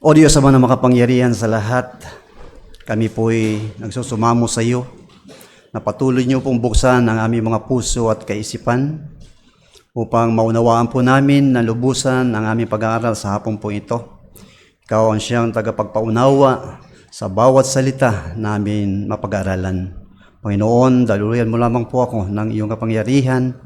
O Diyos, Ama na makapangyarihan sa lahat, kami po'y nagsusumamo sa iyo na patuloy niyo pong buksan ang aming mga puso at kaisipan upang maunawaan po namin na lubusan ang aming pag-aaral sa hapon po ito. Ikaw ang siyang tagapagpaunawa sa bawat salita namin mapag-aaralan. Panginoon, daluyan mo lamang po ako ng iyong kapangyarihan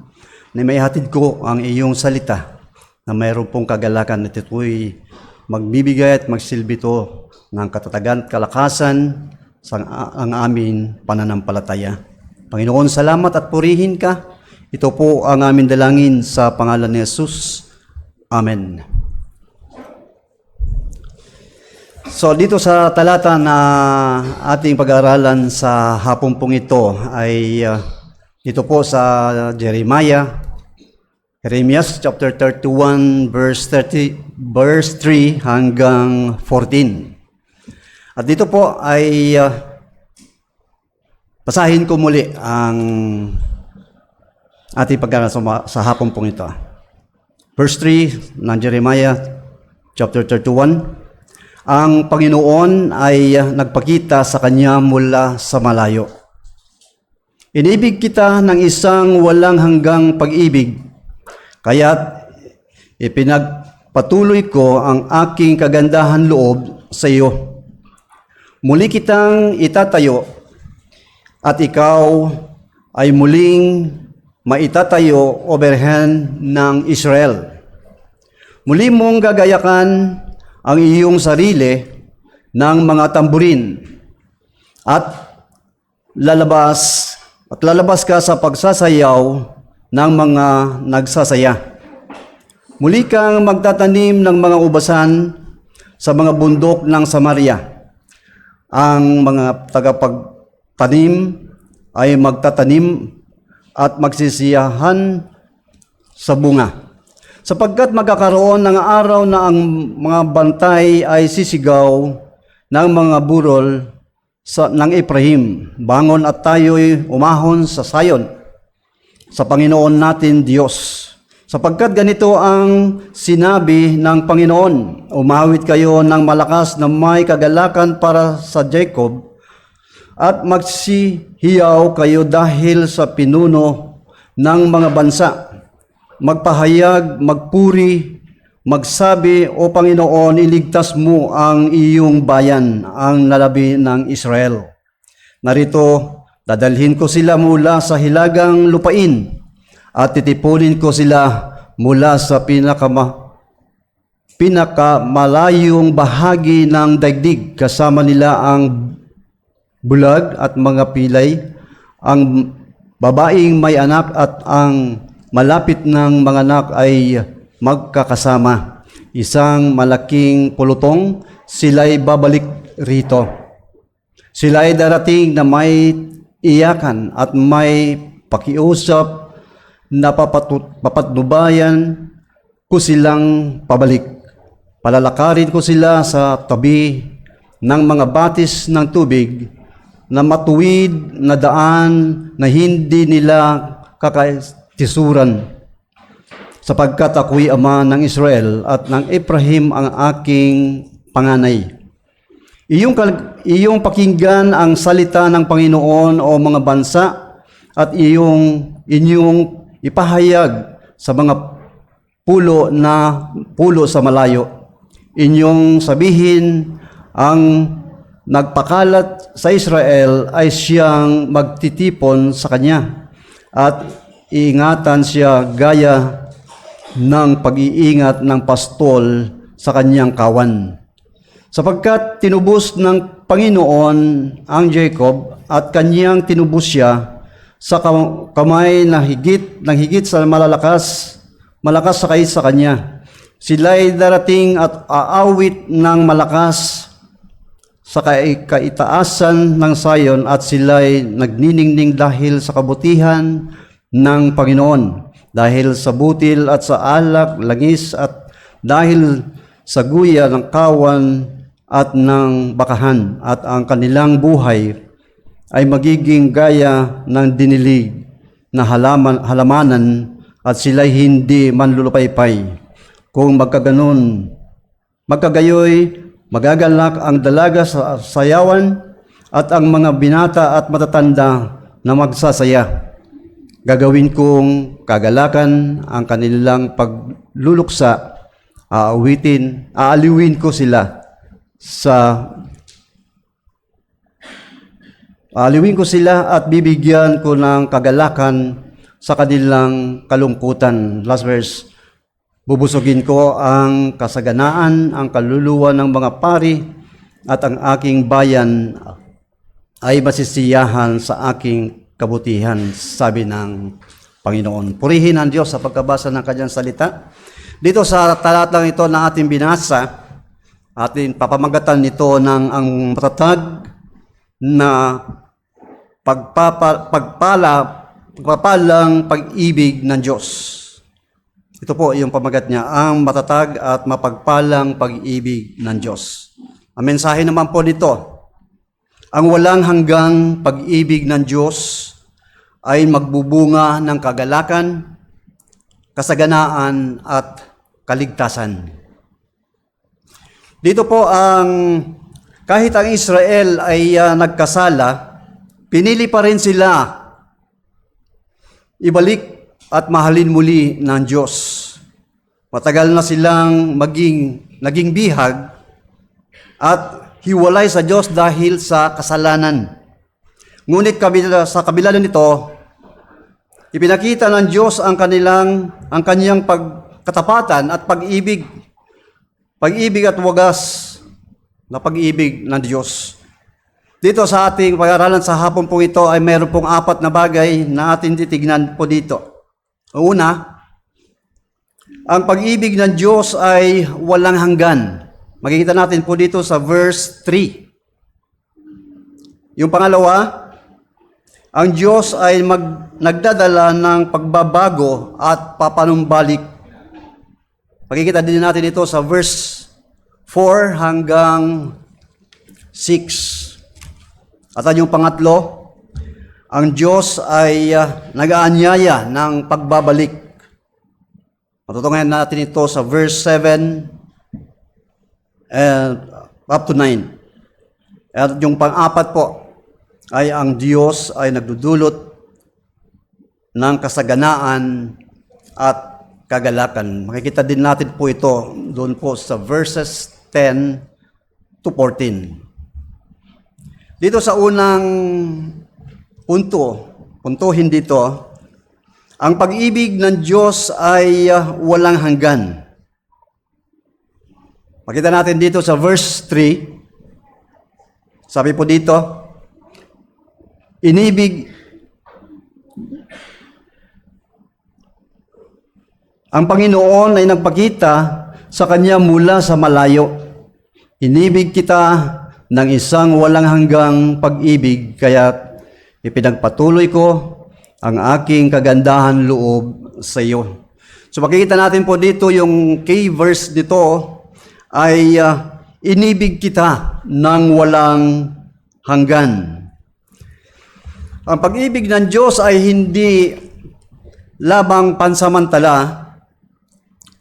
na maihatid ko ang iyong salita na mayroon pong kagalakan at ito'y magbibigay at magsilbi to ng katatagan at kalakasan sa ang aming pananampalataya. Panginoon, salamat at purihin ka. Ito po ang aming dalangin sa pangalan ni Jesus. Amen. So dito sa talata na ating pag-aaralan sa hapon pong ito ay dito po sa Jeremiah chapter 31 verse 3 hanggang 14. At dito po ay basahin ko muli ang ating pag-aaral sa hapon pong ito. Verse 3 ng Jeremiah chapter 31. Ang Panginoon ay nagpakita sa kanya mula sa malayo. Inibig kita ng isang walang hanggang pag-ibig, kaya't ipinagpatuloy ko ang aking kagandahan loob sa iyo. Muli kitang itatayo at ikaw ay muling maitatayo o Birhen ng Israel. Muli mong gagayakan ang iyong sarili ng mga tamburin at lalabas ka sa pagsasayaw ng mga nagsasaya. Muli kang magtatanim ng mga ubasan sa mga bundok ng Samaria. Ang mga tagapagtanim ay magtatanim at magsisiyahan sa bunga. Sapagkat magkakaroon ng araw na ang mga bantay ay sisigaw ng mga burol ng Ephraim. Bangon at tayo'y umahon sa Sion, sa Panginoon natin Diyos. Sapagkat ganito ang sinabi ng Panginoon, umawit kayo ng malakas na may kagalakan para sa Jacob at magsihiyaw kayo dahil sa pinuno ng mga bansa. Magpahayag, magpuri, magsabi, O Panginoon, iligtas mo ang iyong bayan, ang nalabi ng Israel. Narito, dadalhin ko sila mula sa hilagang lupain at titipunin ko sila mula sa pinakamalayong bahagi ng daigdig. Kasama nila ang bulag at mga pilay, ang babaeng may anak at ang malapit ng mga anak ay magkakasama. Isang malaking pulutong, sila'y babalik rito. Sila'y darating na may iyakan at may pakiusap na papatnubayan ko silang pabalik. Palalakarin ko sila sa tabi ng mga batis ng tubig na matuwid na daan na hindi nila kakatisuran. Sapagkat ako'y ama ng Israel at ng Ephraim ang aking panganay. Iyong pakinggan ang salita ng Panginoon o mga bansa at inyong ipahayag sa mga pulo sa malayo. Inyong sabihin, ang nagpakalat sa Israel ay siyang magtitipon sa kanya at iingatan siya gaya ng pag-iingat ng pastol sa kanyang kawan. Sapagkat tinubos ng Panginoon ang Jacob at kanyang tinubos siya sa kamay na higit sa malakas sa kaysa kanya. Sila'y darating at aawit ng malakas sa kaitaasan ng Sion at sila'y nagniningning dahil sa kabutihan ng Panginoon, dahil sa butil at sa alak, langis at dahil sa guya ng kawan at ng bakahan, at ang kanilang buhay ay magiging gaya ng dinilig na halamanan at sila'y hindi manlulupaypay. Kung magkagayoy, Magagalak ang dalaga sa sayawan at ang mga binata at matatanda na magsasaya. Gagawin kong kagalakan ang kanilang pagluluksa. Aaliwin ko sila at bibigyan ko ng kagalakan sa kanilang kalungkutan. Last verse. Bubusugin ko ang kasaganaan, ang kaluluwa ng mga pari, at ang aking bayan ay masisiyahan sa aking kabutihan, sabi ng Panginoon. Purihin ang Diyos sa pagkabasa ng kanyang salita. Dito sa talatang ito na ating binasa, ating papamagatan nito ng ang matatag na pagpapalang pag-ibig ng Diyos. Ito po yung pamagat niya, ang matatag at mapagpalang pag-ibig ng Diyos. Ang mensahe naman po nito, ang walang hanggang pag-ibig ng Diyos ay magbubunga ng kagalakan, kasaganaan at kaligtasan. Dito po kahit ang Israel ay nagkasala, pinili pa rin sila ibalik at mahalin muli ng Diyos. Matagal na silang naging bihag at hiwalay sa Diyos dahil sa kasalanan. Ngunit sa kabila nito, ipinakita ng Diyos ang kanyang pagkatapatan at pag-ibig at wagas na pag-ibig ng Diyos. Dito sa ating pag-aralan sa hapon po ito ay mayroon pong 4 na bagay na ating titignan po dito. Una, ang pag-ibig ng Diyos ay walang hanggan. Makikita natin po dito sa verse 3. Yung pangalawa, ang Diyos ay nagdadala ng pagbabago at papanumbalik. Makikita din natin ito sa verse 4 hanggang 6. At yung pangatlo, ang Diyos ay nag-aanyaya ng pagbabalik. Matutungayan natin ito sa verse 7 and up to 9. At yung pang-apat po ay ang Diyos ay nagdudulot ng kasaganaan at kagalakan. Makikita din natin po ito doon po sa verses 10 to 14. Dito sa unang puntuhin dito, ang pag-ibig ng Diyos ay walang hanggan. Makita natin dito sa verse 3, sabi po dito, ang Panginoon ay nagpakita sa Kanya mula sa malayo. Inibig kita ng isang walang hanggang pag-ibig, kaya ipinagpatuloy ko ang aking kagandahan loob sa iyo. So makikita natin po dito yung key verse dito ay inibig kita ng walang hanggan. Ang pag-ibig ng Diyos ay hindi labang pansamantala,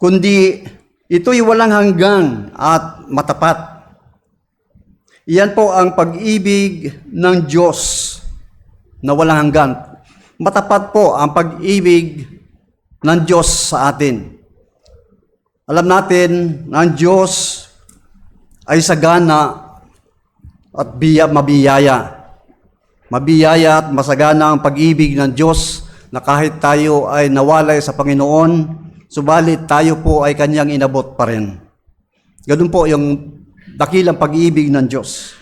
kundi ito'y walang hanggan at matapat. Iyan po ang pag-ibig ng Diyos na walang hanggan. Matapat po ang pag-ibig ng Diyos sa atin. Alam natin na ang Diyos ay sagana at mabiyaya. Mabiyaya at masagana ang pag-ibig ng Diyos na kahit tayo ay nawalay sa Panginoon, subalit tayo po ay Kanyang inabot pa rin. Ganun po yung dakilang pag-ibig ng Diyos.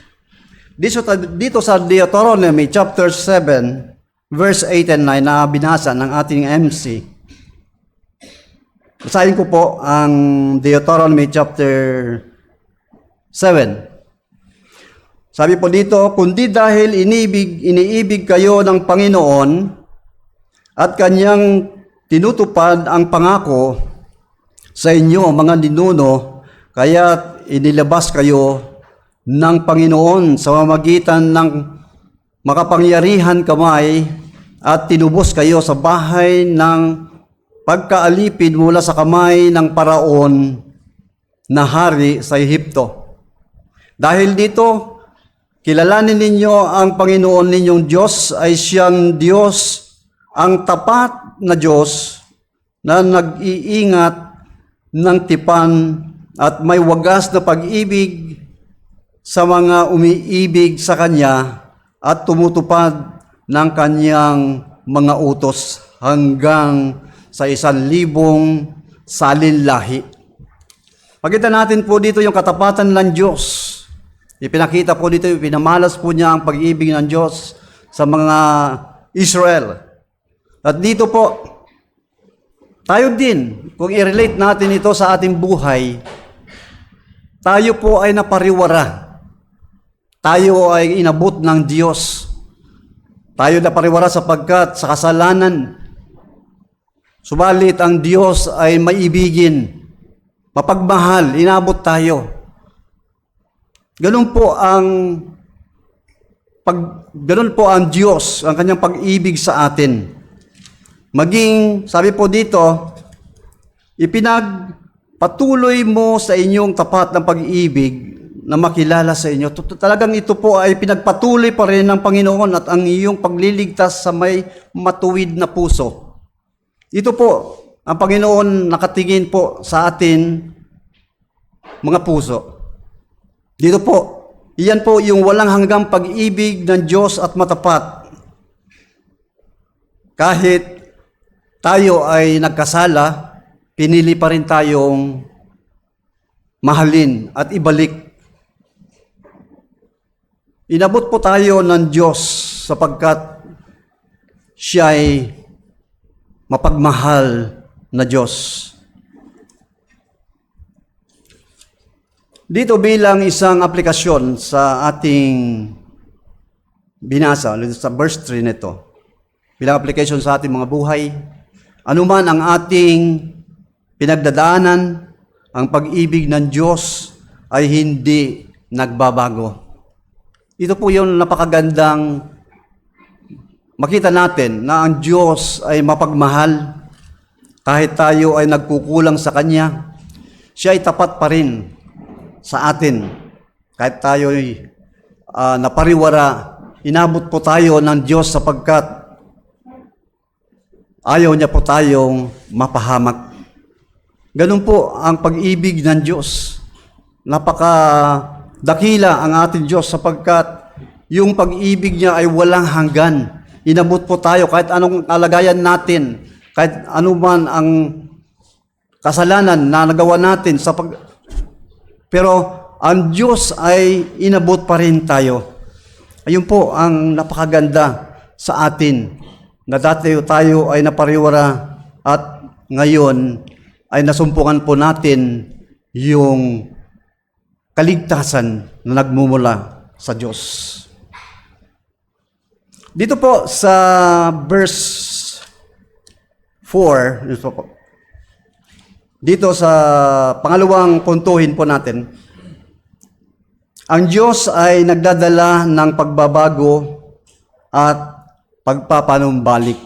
Dito sa Deuteronomy chapter 7, verse 8 and 9 na binasa ng ating MC. Basahin ko po ang Deuteronomy chapter 7. Sabi po dito, kundi dahil iniibig kayo ng Panginoon at Kanyang tinutupad ang pangako sa inyo, mga ninuno, kaya inilabas kayo ng Panginoon sa pamamagitan ng makapangyarihan kamay at tinubos kayo sa bahay ng pagkaalipin mula sa kamay ng Paraon na hari sa Ehipto. Dahil dito, kilalanin ninyo ang Panginoon ninyong Diyos ay siyang Diyos, ang tapat na Diyos na nag-iingat ng tipan at may wagas na pag-ibig sa mga umiibig sa Kanya at tumutupad ng Kanyang mga utos hanggang sa 1,000 salinlahi. Pakita natin po dito yung katapatan ng Diyos. Ipinakita po dito, pinamalas po niya ang pag-ibig ng Diyos sa mga Israel. At dito po, tayo din, kung i-relate natin ito sa ating buhay, tayo po ay napariwara. Tayo ay inabot ng Diyos. Tayo napariwara sapagkat sa kasalanan. Subalit ang Diyos ay maibigin, mapagmahal, inabot tayo. Ganun po ang Diyos, ang kanyang pag-ibig sa atin. Maging, sabi po dito, ipinagpatuloy mo sa inyong tapat ng pag-ibig na makilala sa inyo. Talagang ito po ay pinagpatuloy pa rin ng Panginoon at ang iyong pagliligtas sa may matuwid na puso. Ito po, ang Panginoon nakatingin po sa atin, mga puso. Dito po, iyan po yung walang hanggang pag-ibig ng Diyos at matapat. Kahit tayo ay nagkasala, pinili pa rin tayong mahalin at ibalik. Inabot po tayo ng Diyos sapagkat siya ay mapagmahal na Diyos. Dito bilang isang aplikasyon sa ating binasa, sa verse 3 nito, bilang application sa ating mga buhay, anuman ang ating pinagdadaanan, ang pag-ibig ng Diyos ay hindi nagbabago. Ito po yung napakagandang makita natin na ang Diyos ay mapagmahal. Kahit tayo ay nagkukulang sa Kanya, siya ay tapat pa rin sa atin. Kahit tayo ay napariwara, inabot po tayo ng Diyos sapagkat ayaw niya po tayong mapahamak. Ganun po ang pag-ibig ng Diyos. Napakadakila ang ating Diyos sapagkat yung pag-ibig niya ay walang hanggan. Inabot po tayo kahit anong kalagayan natin, kahit anuman ang kasalanan na nagawa natin pero ang Diyos ay inabot pa rin tayo. Ayun po ang napakaganda sa atin na dati tayo ay napariwara at ngayon ay nasumpungan po natin yung kaligtasan na nagmumula sa Diyos. Dito po sa verse 4, dito sa pangalawang puntuhin po natin, ang Diyos ay nagdadala ng pagbabago at pagpapanumbalik.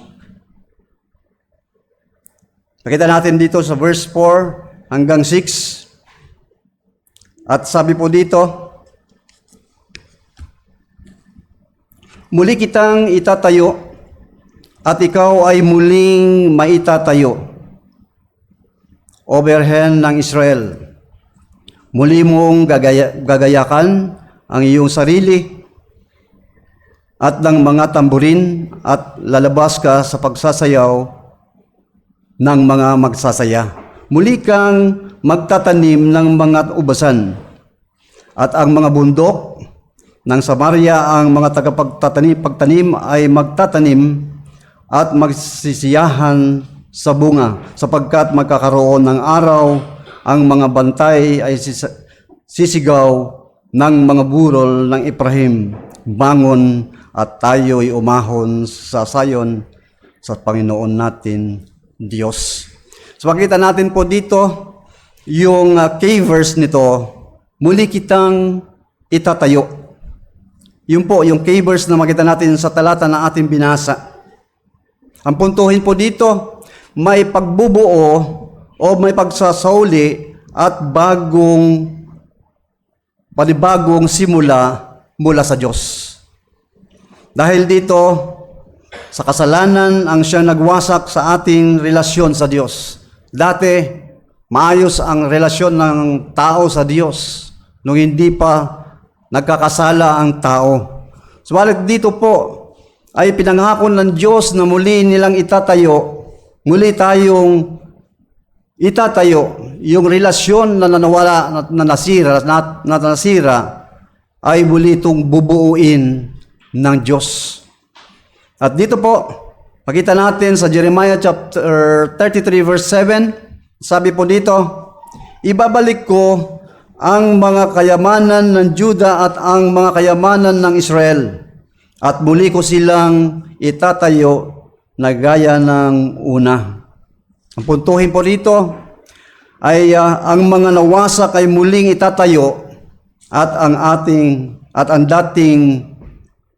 Pakita natin dito sa verse 4 hanggang 6. At sabi po dito, muli kitang itatayo at ikaw ay muling maitatayo, O Birhen ng Israel. Muli mong gagayakan ang iyong sarili at ng mga tamburin at lalabas ka sa pagsasayaw ng mga magsasaya. Muli kang magtatanim ng mga ubasan at ang mga bundok ng Samaria, ang mga pagtanim ay magtatanim at magsisiyahan sa bunga, sapagkat magkakaroon ng araw, ang mga bantay ay sisigaw ng mga burol ng Ephraim, bangon at tayo'y umahon sa Sayon sa Panginoon natin, Diyos. So makita natin po dito, yung key verse nito, muli kitang itatayo. Yun po, yung key verse na makita natin sa talata na ating binasa. Ang puntuhin po dito, may pagbubuo o may pagsasauli at bagong panibagong simula mula sa Diyos. Dahil dito, sa kasalanan ang siyang nagwasak sa ating relasyon sa Diyos. Dati, maayos ang relasyon ng tao sa Diyos nung hindi pa nagkakasala ang tao. Subalit dito po ay pinangako ng Diyos na muli nilang muli tayong itatayo yung relasyon na nanawala, na nasira ay muli itong bubuuin ng Diyos. At dito po, makita natin sa Jeremiah chapter 33 verse 7, sabi po dito, ibabalik ko ang mga kayamanan ng Juda at ang mga kayamanan ng Israel, at muli ko silang itatayo na gaya ng una. Ang puntuhin po dito ay ang mga nawasak ay muling itatayo at ang dating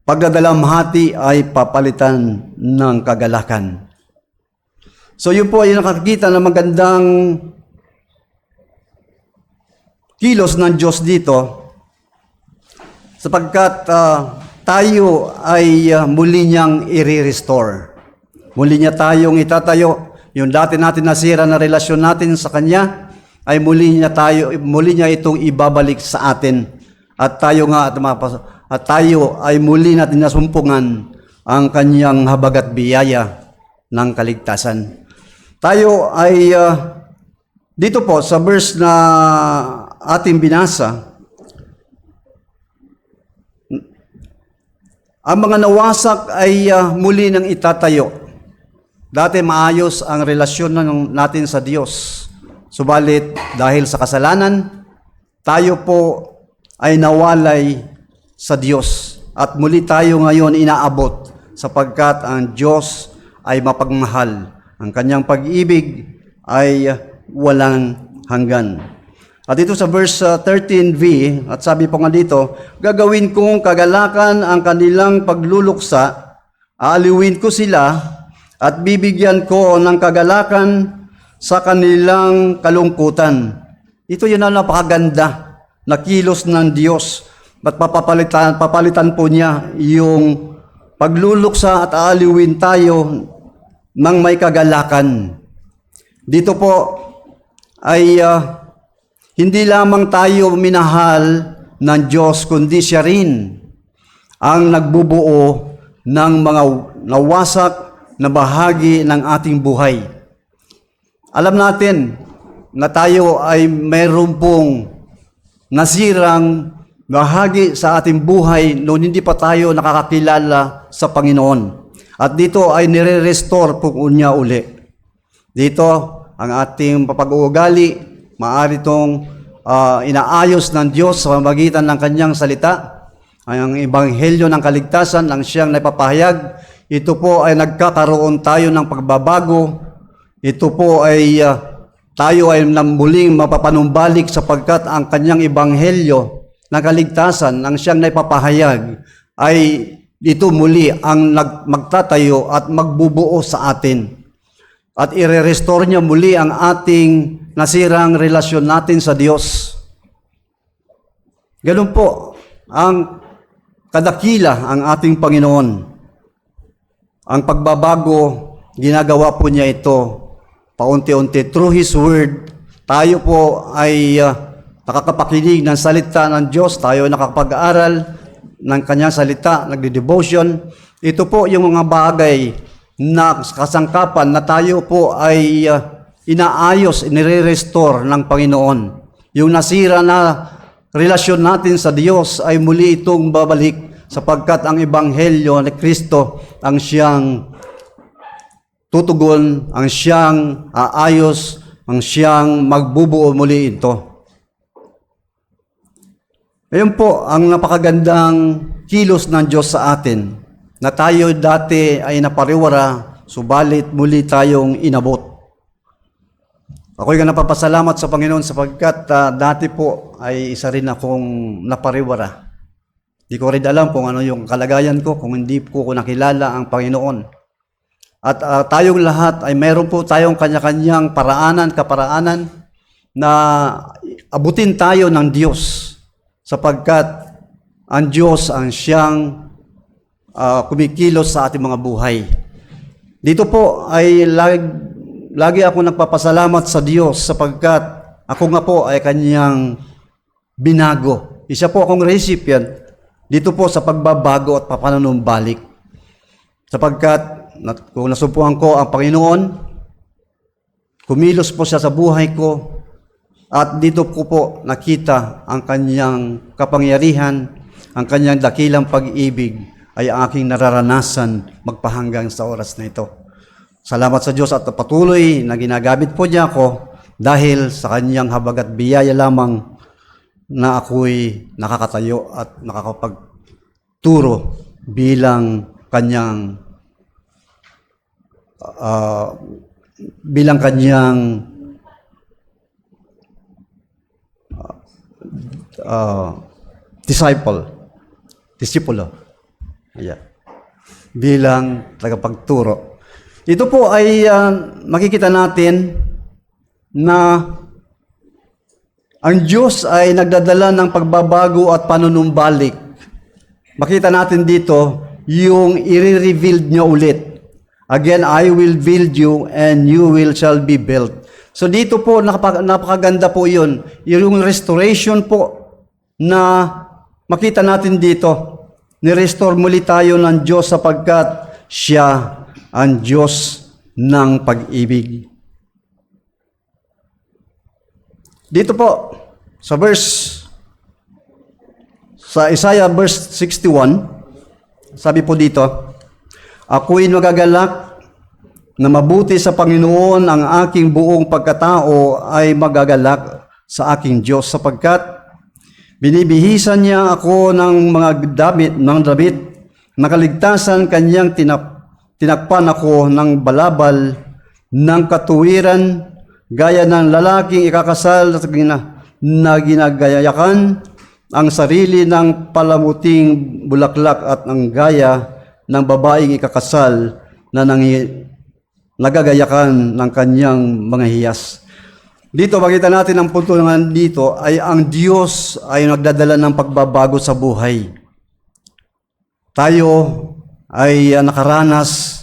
pagdadalamhati ay papalitan ng kagalakan. So yun po ay nakakita ng magandang kilos ng Diyos dito sapagkat tayo ay muli niyang i-restore. Muli niya tayong itatayo. Yung dati natin nasira na relasyon natin sa Kanya, ay muli niya itong ibabalik sa atin. At tayo ay muli natin nasumpungan ang Kanyang habag at biyaya ng kaligtasan. Tayo ay, dito po sa verse na ating binasa, ang mga nawasak ay muli nang itatayo. Dati maayos ang relasyon natin sa Diyos. Subalit dahil sa kasalanan, tayo po ay nawalay sa Diyos. At muli tayo ngayon inaabot sapagkat ang Diyos ay mapagmahal. Ang Kanyang pag-ibig ay walang hanggan. At dito sa verse 13b, at sabi po nga dito, gagawin kong kagalakan ang kanilang pagluluksa, aaliwin ko sila, at bibigyan ko ng kagalakan sa kanilang kalungkutan. Ito yun ang napakaganda na kilos ng Diyos. At papalitan po niya yung pagluluksa at aaliwin tayo ng may kagalakan. Dito po ay hindi lamang tayo minahal ng Diyos, kundi siya rin ang nagbubuo ng mga nawasak na bahagi ng ating buhay. Alam natin na tayo ay mayroon pong nasirang bahagi sa ating buhay noon hindi pa tayo nakakakilala sa Panginoon. At dito ay nire-restore po niya uli. Dito, ang ating pag-uugali, maaari itong inaayos ng Diyos sa pamamagitan ng Kanyang salita. Ang ebanghelyo ng kaligtasan ang siyang naipapahayag. Ito po ay nagkakaroon tayo ng pagbabago. Ito po ay tayo ay muling mapapanumbalik sapagkat ang Kanyang ebanghelyo ng kaligtasan ang siyang naipapahayag ay ito muli ang magtatayo at magbubuo sa atin. At i-restore niya muli ang ating nasirang relasyon natin sa Diyos. Ganun po ang kadakila ang ating Panginoon. Ang pagbabago, ginagawa po niya ito paunti-unti. Through His Word, tayo po ay nakakapakinig ng salita ng Diyos, tayo ay nakakapag-aaral ng Kanyang salita, nagde-devotion. Ito po yung mga bagay na kasangkapan na tayo po ay inaayos, inire-restore ng Panginoon. Yung nasira na relasyon natin sa Diyos ay muli itong babalik sapagkat ang ebanghelyo ni Kristo ang siyang tutugon, ang siyang aayos, ang siyang magbubuo muli ito. Ngayon po ang napakagandang kilos ng Diyos sa atin na tayo dati ay napariwara, subalit muli tayong inabot. Ako'y napapasalamat sa Panginoon sapagkat dati po ay isa rin akong napariwara. Di ko rin alam kung ano yung kalagayan ko, kung hindi ko nakilala ang Panginoon. At tayong lahat ay mayroon po tayong kanya-kanyang kaparaanan na abutin tayo ng Diyos. sapagkat ang Diyos ang siyang kumikilos sa ating mga buhay. Dito po ay lagi ako nagpapasalamat sa Diyos sapagkat ako nga po ay kanyang binago. Isa po akong recipient dito po sa pagbabago at papanunumbalik. Sapagkat kung nasumpuhan ko ang Panginoon, kumilos po siya sa buhay ko at dito ko po nakita ang kanyang kapangyarihan, ang kanyang dakilang pag-ibig ay aking nararanasan magpahanggang sa oras na ito. Salamat sa Diyos at patuloy na ginagamit po niya ako dahil sa kanyang habag at biyaya lamang na ako'y nakakatayo at nakakapagturo bilang kanyang disipulo. Yeah. Bilang tagapagturo. Ito po ay makikita natin na ang Diyos ay nagdadala ng pagbabago at panunumbalik. Makita natin dito yung i-revealed niya ulit. Again, I will build you and you shall be built. So dito po, napakaganda po yun. Yung restoration po na makita natin dito. Ni-restore muli tayo ng Diyos sapagkat siya ang Diyos ng pag-ibig. Dito po, sa Isaiah verse 61, sabi po dito, ako'y nagagalak na mabuti sa Panginoon, ang aking buong pagkatao ay magagalak sa aking Diyos sapagkat binibihisan niya ako ng mga damit, nakaligtasan kanyang tinakpan ako ng balabal ng katuwiran, gaya ng lalaking ikakasal na ginagayakan ang sarili ng palamuting bulaklak at ang gaya ng babaeng ikakasal na nagagayakan ng kanyang mga hiyas. Dito, makita natin ang punto naman dito ay ang Diyos ay nagdadala ng pagbabago sa buhay. Tayo ay nakaranas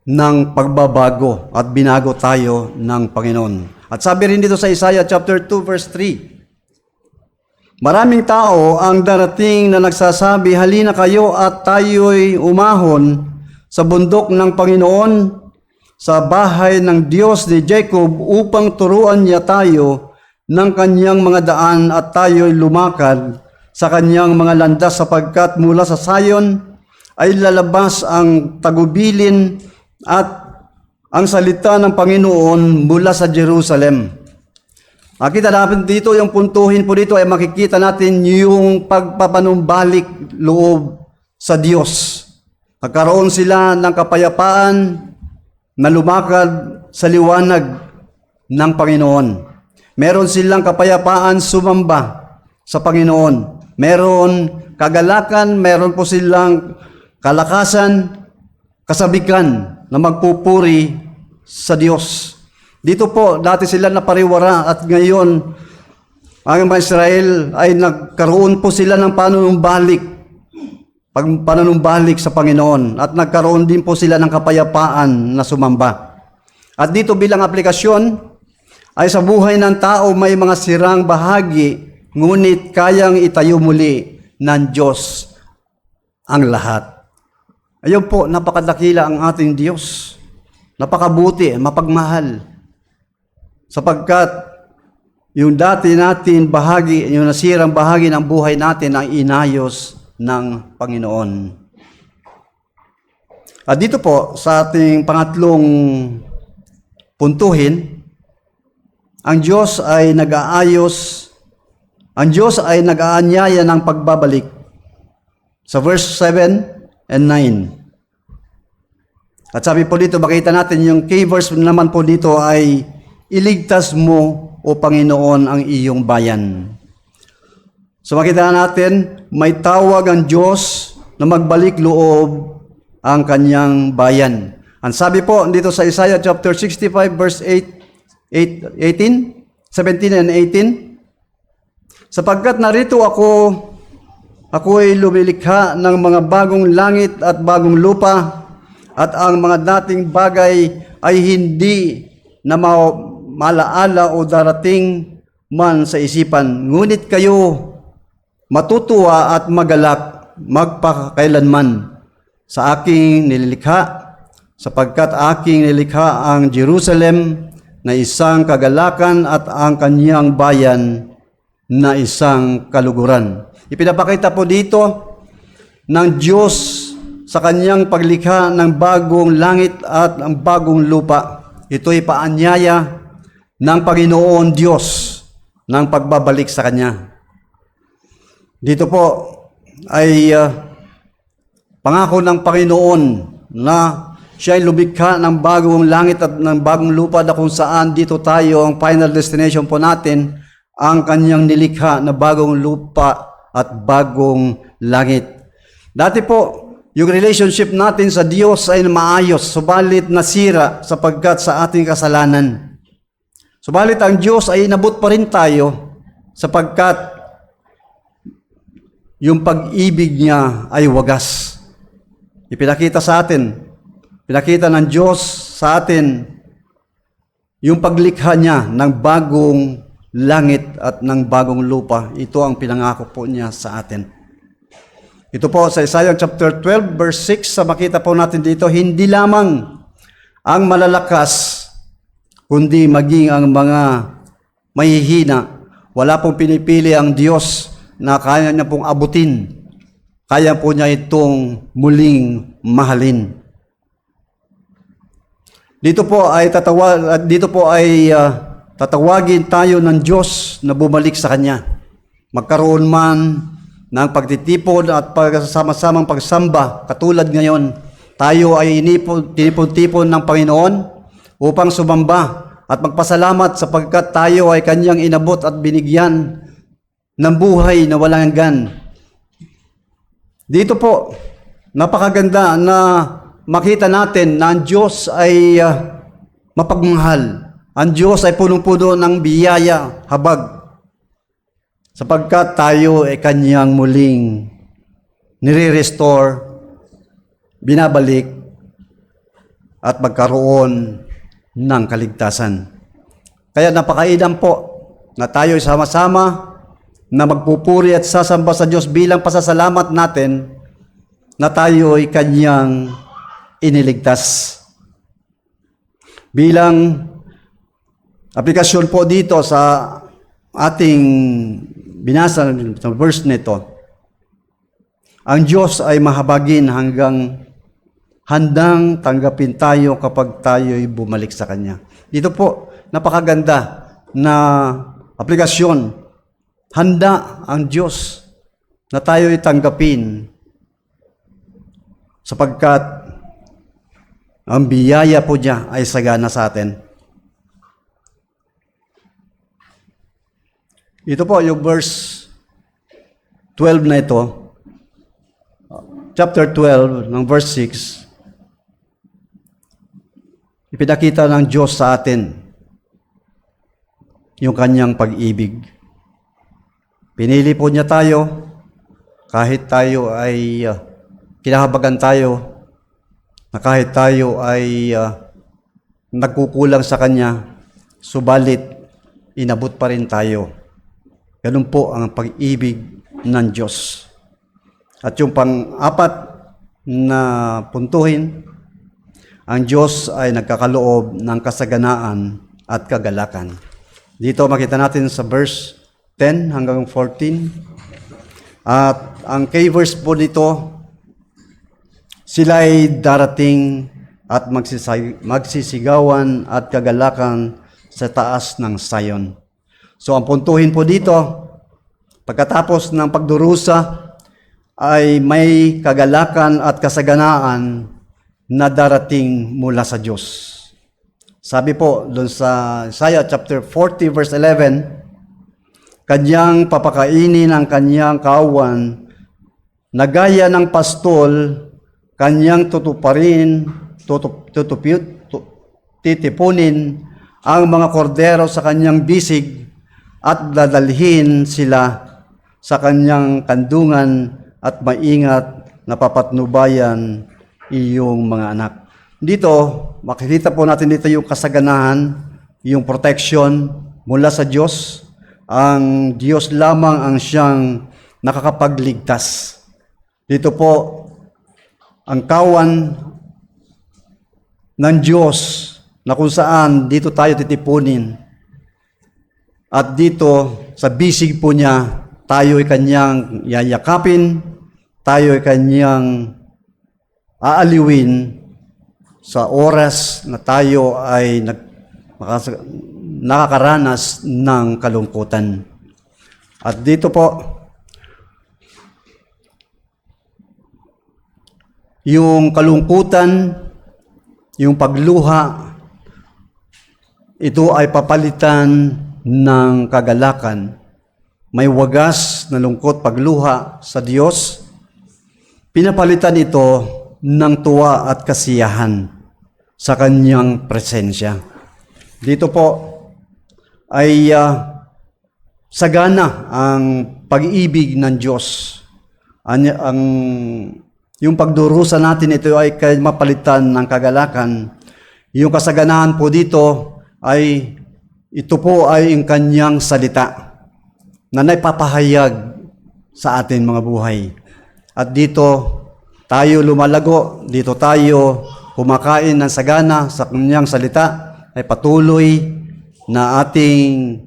ng pagbabago at binago tayo ng Panginoon. At sabi rin dito sa Isaiah chapter 2 verse 3, maraming tao ang darating na nagsasabi, halina kayo at tayo'y umahon sa bundok ng Panginoon, sa bahay ng Diyos ni Jacob upang turuan niya tayo ng kanyang mga daan at tayo'y lumakad sa kanyang mga landas sapagkat mula sa Sion ay lalabas ang tagubilin at ang salita ng Panginoon mula sa Jerusalem. Makita natin dito, yung puntuhin po dito ay makikita natin yung pagpapanumbalik loob sa Diyos. Nagkaroon sila ng kapayapaan na lumakad sa liwanag ng Panginoon. Meron silang kapayapaan sumamba sa Panginoon. Meron kagalakan, meron po silang kalakasan, kasabikan na magpupuri sa Diyos. Dito po, dati sila napariwara at ngayon, ang mga Israel ay nagkaroon po sila ng panunumbalik sa Panginoon at nagkaroon din po sila ng kapayapaan na sumamba. At dito bilang aplikasyon ay sa buhay ng tao may mga sirang bahagi, ngunit kayang itayo muli ng Diyos ang lahat. Ayun po, napakadakila ang ating Diyos. Napakabuti, mapagmahal. Sapagkat yung dati natin bahagi, yung nasirang bahagi ng buhay natin ang inayos ng Panginoon. At dito po, sa ating pangatlong puntuhin, ang Diyos ay nag-aayos, ang Diyos ay nag-aanyaya ng pagbabalik. Sa verse 7 and 9. At sabi po dito, makita natin yung key verse naman po dito ay, iligtas mo, O Panginoon, ang iyong bayan. So makita natin, may tawag ang Diyos na magbalik loob ang kanyang bayan. Ang sabi po dito sa Isaiah chapter 65 verse 17 and 18, Sapagkat narito ako ay lumilikha ng mga bagong langit at bagong lupa, at ang mga dating bagay ay hindi na malaala o darating man sa isipan. Ngunit kayo matutuwa at magalak magpakailanman sa aking nililikha, sapagkat aking nilikha ang Jerusalem na isang kagalakan at ang kanyang bayan na isang kaluguran. Ipinapakita po dito ng Diyos sa kanyang paglikha ng bagong langit at ang bagong lupa. Ito'y paanyaya ng Panginoon Diyos ng pagbabalik sa Kanya. Dito po ay pangako ng Panginoon na siya ay lumikha ng bagong langit at ng bagong lupa, na kung saan dito tayo, ang final destination po natin, ang kanyang nilikha na bagong lupa at bagong langit. Dati po, yung relationship natin sa Diyos ay maayos, subalit nasira sapagkat sa ating kasalanan. Subalit ang Diyos ay inabot pa rin tayo sapagkat yung pag-ibig niya ay wagas. Ipinakita sa atin, pinakita ng Diyos sa atin yung paglikha niya ng bagong langit at ng bagong lupa. Ito ang pinangako po niya sa atin. Ito po sa Isaiah chapter 12 verse 6, sa makita po natin dito, hindi lamang ang malalakas, kundi maging ang mga mahihina. Wala pong pinipili ang Diyos na kaya niya pong abutin. Kaya po niya itong muling mahalin. Dito po ay tatawagin tayo ng Diyos na bumalik sa Kanya. Magkaroon man ng pagtitipon at pagsasama-samang pagsamba, katulad ngayon, tayo ay tinipon-tipon ng Panginoon upang sumamba at magpasalamat sapagkat tayo ay Kanyang inabot at binigyan ng buhay na walang hanggan. Dito po, napakaganda na makita natin na ang Diyos ay mapagmahal. Ang Diyos ay punong-puno ng biyaya, habag. Sapagkat tayo ay Kanyang muling nire-restore, binabalik, at magkaroon ng kaligtasan. Kaya napakainam po na tayo ay sama-sama na magpupuri at sasamba sa Diyos bilang pasasalamat natin na tayo ay Kanyang iniligtas. Bilang aplikasyon po dito sa ating binasa sa verse nito, ang Diyos ay mahabagin hanggang handang tanggapin tayo kapag tayo ay bumalik sa Kanya. Dito po, napakaganda na aplikasyon. Handa ang Diyos na tayo ay tanggapin sapagkat ang biyaya po niya ay sagana sa atin. Ito po yung verse 12 na ito. Chapter 12 ng verse 6. Ipinakita ng Diyos sa atin yung Kanyang pag-ibig. Pinili po niya tayo kahit tayo ay kinahabagan tayo, na kahit tayo ay nagkukulang sa Kanya, subalit inabot pa rin tayo. Ganun po ang pag-ibig ng Diyos. At yung pang-apat na puntuhin, ang Diyos ay nagkakaloob ng kasaganaan at kagalakan. Dito makita natin sa verse 10 hanggang 14. At ang key verse po dito, sila ay darating at magsisigawan at kagalakan sa taas ng Zion. So ang puntuhin po dito, pagkatapos ng pagdurusa, ay may kagalakan at kasaganaan na darating mula sa Diyos. Sabi po doon sa Isaiah chapter 40 verse 11, Kanyang papakainin ang Kanyang kawan na gaya ng pastol, Kanyang titipunin ang mga kordero sa Kanyang bisig at dadalhin sila sa kanyang kandungan at maingat na papatnubayan iyong mga anak. Dito, makikita po natin dito yung kasaganahan, yung protection mula sa Diyos. Ang Diyos lamang ang siyang nakakapagligtas. Dito po, ang kawan ng Diyos na kung saan dito tayo titipunin. At dito, sa bisig po niya, tayo ay kanyang yayakapin, tayo ay kanyang aaliwin sa oras na tayo ay nakakaranas ng kalungkutan. At dito po, yung kalungkutan, yung pagluha, ito ay papalitan ng kagalakan. May wagas na lungkot pagluha sa Diyos. Pinapalitan ito ng tuwa at kasiyahan sa kanyang presensya. Dito po ay sagana ang pag-ibig ng Diyos. Yung pagdurusa natin ito ay mapalitan ng kagalakan. Yung kasaganahan po dito ay ito po ay ang kanyang salita na naipapahayag sa atin mga buhay. At dito tayo lumalago, dito tayo kumakain ng sagana sa kanyang salita, ay patuloy na ating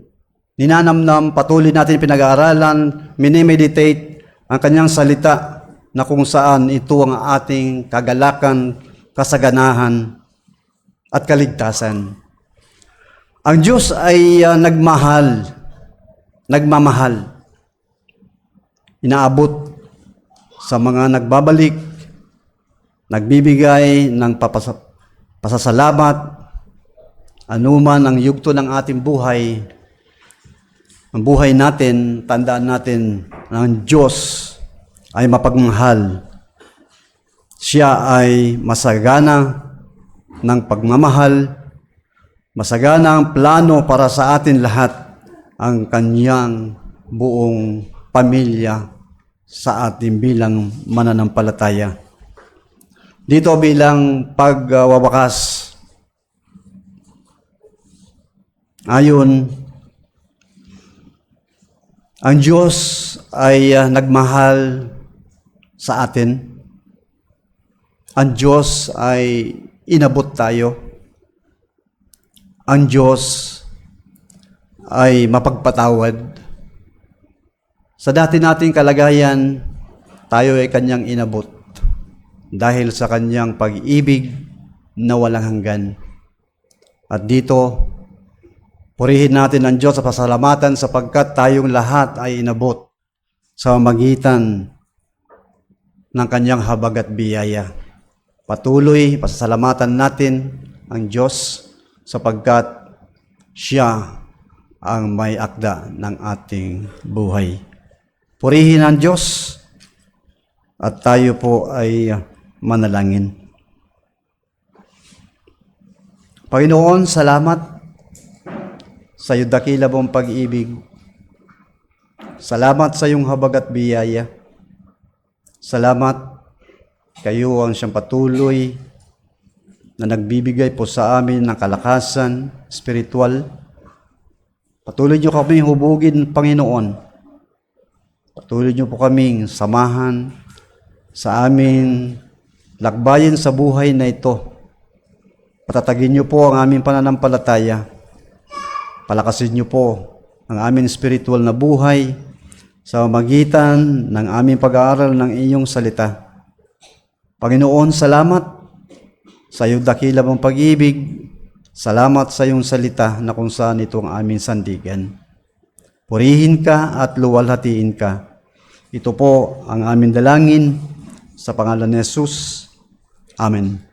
ninanamnam, patuloy natin pinag-aaralan, minimeditate ang kanyang salita na kung saan ito ang ating kagalakan, kasaganahan, at kaligtasan. Ang Diyos ay nagmamahal. Inaabot sa mga nagbabalik, nagbibigay ng pasasalamat, anuman ang yugto ng ating buhay, ang buhay natin, tandaan natin na ang Diyos ay mapagmahal. Siya ay masagana ng pagmamahal, masagana ang plano para sa atin lahat, ang kanyang buong pamilya sa ating bilang mananampalataya. Dito bilang pagwawakas, ayon, ang Diyos ay nagmahal sa atin. Ang Diyos ay inabot tayo. Ang Diyos ay mapagpatawad. Sa dati nating kalagayan, tayo ay kanyang inabot dahil sa kanyang pag-ibig na walang hanggan. At dito, purihin natin ang Diyos sa pasalamatan sapagkat tayong lahat ay inabot sa magitan ng kanyang habag at biyaya. Patuloy, pasasalamatan natin ang Diyos sapagkat siya ang may akda ng ating buhay. Purihin ang Diyos at tayo po ay manalangin. Panginoon, salamat sa iyo dakila mong pag-ibig. Salamat sa iyong habag at biyaya. Salamat kayo ang siyang patuloy na nagbibigay po sa amin ng kalakasan spiritual. Patuloy niyo kami hubugin, Panginoon. Patuloy niyo po kaming samahan sa amin lakbayin sa buhay na ito. Patatagin niyo po ang aming pananampalataya. Palakasin niyo po ang aming spiritual na buhay sa magitan ng aming pag-aaral ng iyong salita. Panginoon, salamat sa iyong dakila mong pag-ibig. Salamat sa iyong salita na kung saan ito ang aming sandigan. Purihin ka at luwalhatiin ka. Ito po ang aming dalangin sa pangalan ni Jesus. Amen.